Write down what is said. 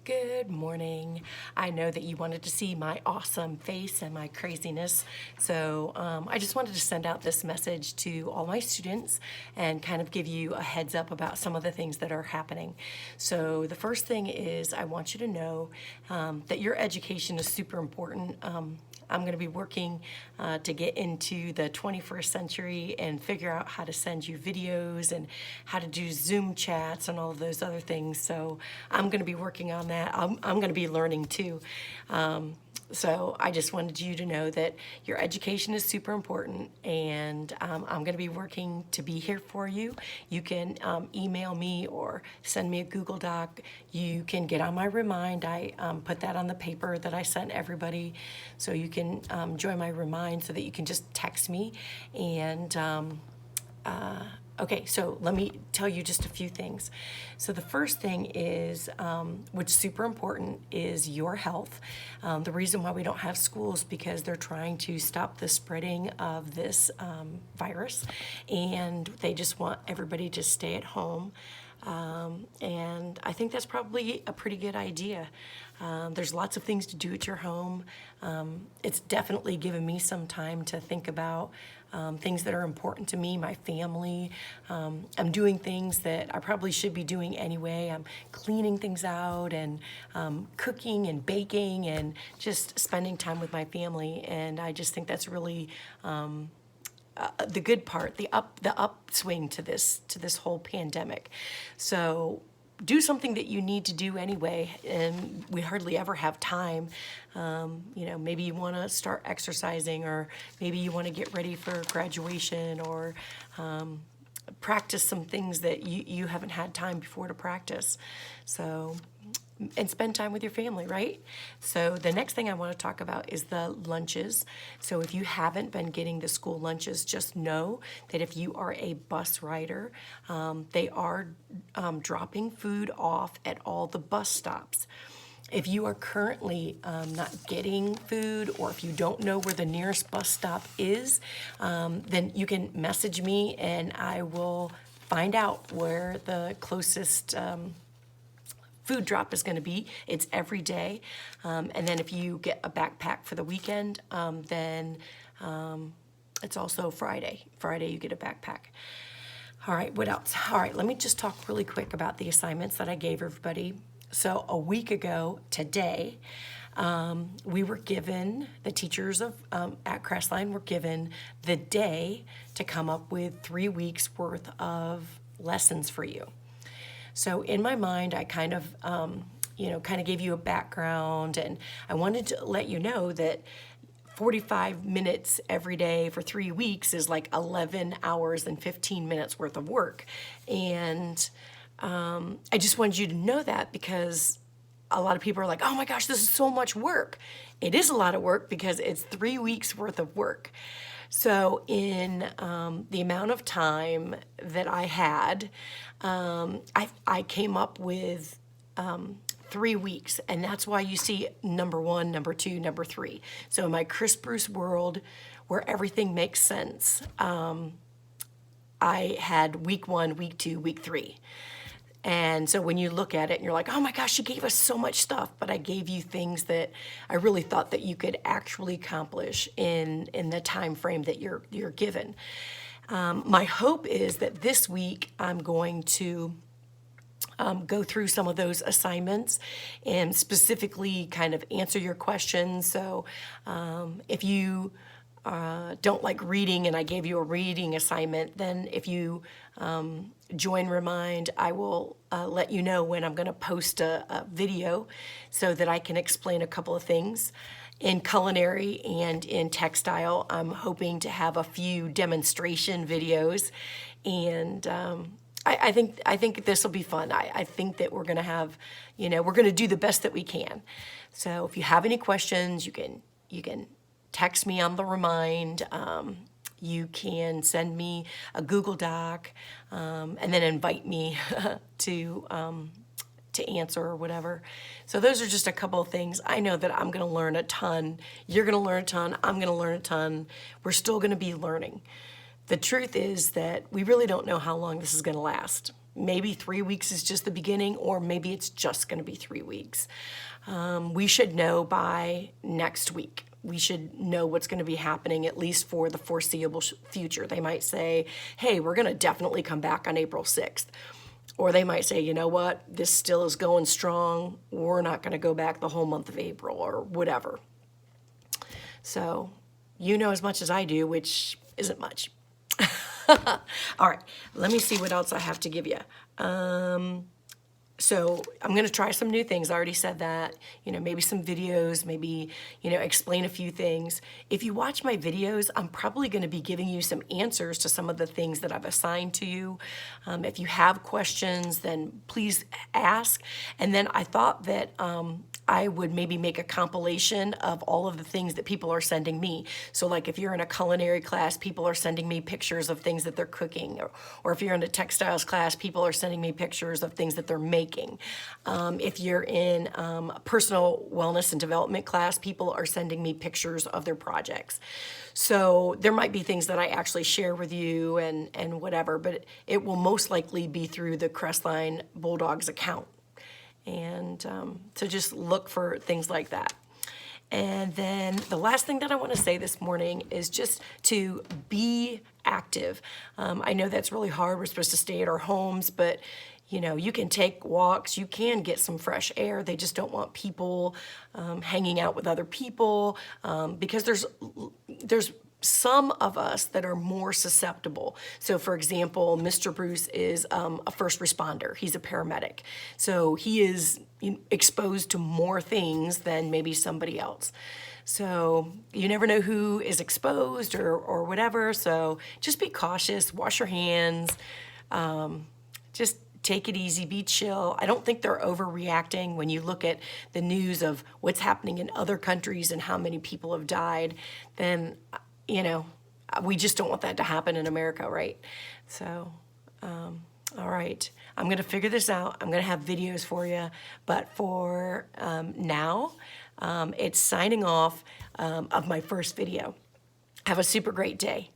Good morning. I know that you wanted to see my awesome face and my craziness, so I just wanted to send out this message to all my students and kind of give you a heads up about some of the things that are happening. So the first thing is I want you to know that your education is super important. I'm going to be working to get into the 21st century and figure out how to send you videos and how to do Zoom chats and all of those other things. So I'm going to be working on that. I'm going to be learning too. So I just wanted you to know that your education is super important, and I'm going to be working to be here for you. You can email me or send me a Google Doc. You can get on my Remind. I put that on the paper that I sent everybody, so you can join my Remind so that you can just text me. And okay, so let me tell you just a few things. So the first thing is, which is super important, is your health. The reason why we don't have schools because they're trying to stop the spreading of this virus, and they just want everybody to stay at home. And I think that's probably a pretty good idea. There's lots of things to do at your home. It's definitely given me some time to think about things that are important to me, my family. I'm doing things that I probably should be doing anyway. I'm cleaning things out and cooking and baking and just spending time with my family. And I just think that's really the good part, the upswing to this whole pandemic. So do something that you need to do anyway, and we hardly ever have time. Maybe you want to start exercising, or maybe you want to get ready for graduation, or practice some things that you haven't had time before to practice. So, and spend time with your family, right? So the next thing I want to talk about is the lunches. So if you haven't been getting the school lunches, just know that if you are a bus rider, they are dropping food off at all the bus stops. If you are currently not getting food, or if you don't know where the nearest bus stop is, then you can message me and I will find out where the closest food drop is going to be. It's every day. And then if you get a backpack for the weekend, then it's also Friday. Friday you get a backpack. All right, what else? All right, let me just talk really quick about the assignments that I gave everybody. So a week ago today, we were given, the teachers at Crestline were given the day to come up with 3 weeks worth of lessons for you. So in my mind, I kind of gave you a background, and I wanted to let you know that 45 minutes every day for 3 weeks is like 11 hours and 15 minutes worth of work. And I just wanted you to know that, because a lot of people are like, oh my gosh, this is so much work. It is a lot of work because it's 3 weeks worth of work. So in the amount of time that I had, I came up with 3 weeks, and that's why you see number 1, number 2, number 3. So in my Chris Bruce world, where everything makes sense, I had week 1, week 2, week 3. And so when you look at it and you're like, oh my gosh, you gave us so much stuff, but I gave you things that I really thought that you could actually accomplish in the time frame that you're given. My hope is that this week I'm going to go through some of those assignments and specifically kind of answer your questions. So if you don't like reading and I gave you a reading assignment, then if you join Remind, I will let you know when I'm going to post a video so that I can explain a couple of things. In culinary and in textile, I'm hoping to have a few demonstration videos, and I think this will be fun. I think that we're going to have, we're going to do the best that we can. So if you have any questions, you can text me on the Remind. You can send me a Google Doc, and then invite me to answer or whatever. So those are just a couple of things. I know that I'm going to learn a ton. You're going to learn a ton. I'm going to learn a ton. We're still going to be learning. The truth is that we really don't know how long this is going to last. maybe 3 weeks is just the beginning, or maybe it's just going to be 3 weeks. We should know by next week. We should know what's going to be happening, at least for the foreseeable future. They might say, hey, we're going to definitely come back on April 6th. Or they might say, you know what, this still is going strong. We're not going to go back the whole month of April or whatever. So you know as much as I do, which isn't much. All right, let me see what else I have to give you. So I'm going to try some new things. I already said that, maybe some videos, maybe, explain a few things. If you watch my videos, I'm probably going to be giving you some answers to some of the things that I've assigned to you. If you have questions, then please ask. And then I thought that I would maybe make a compilation of all of the things that people are sending me. So like if you're in a culinary class, people are sending me pictures of things that they're cooking. Or if you're in a textiles class, people are sending me pictures of things that they're making. If you're in a personal wellness and development class, people are sending me pictures of their projects. So there might be things that I actually share with you and whatever, but it will most likely be through the Crestline Bulldogs account. And so just look for things like that. And then the last thing that I want to say this morning is just to be active. I know that's really hard. We're supposed to stay at our homes, but you can take walks, you can get some fresh air. They just don't want people hanging out with other people because there's some of us that are more susceptible. So for example, Mr. Bruce is a first responder. He's a paramedic. So he is exposed to more things than maybe somebody else. So you never know who is exposed or whatever. So just be cautious, wash your hands, just take it easy, be chill. I don't think they're overreacting when you look at the news of what's happening in other countries and how many people have died. Then, we just don't want that to happen in America, right? So, all right. I'm going to figure this out. I'm going to have videos for you. But for now, it's signing off of my first video. Have a super great day.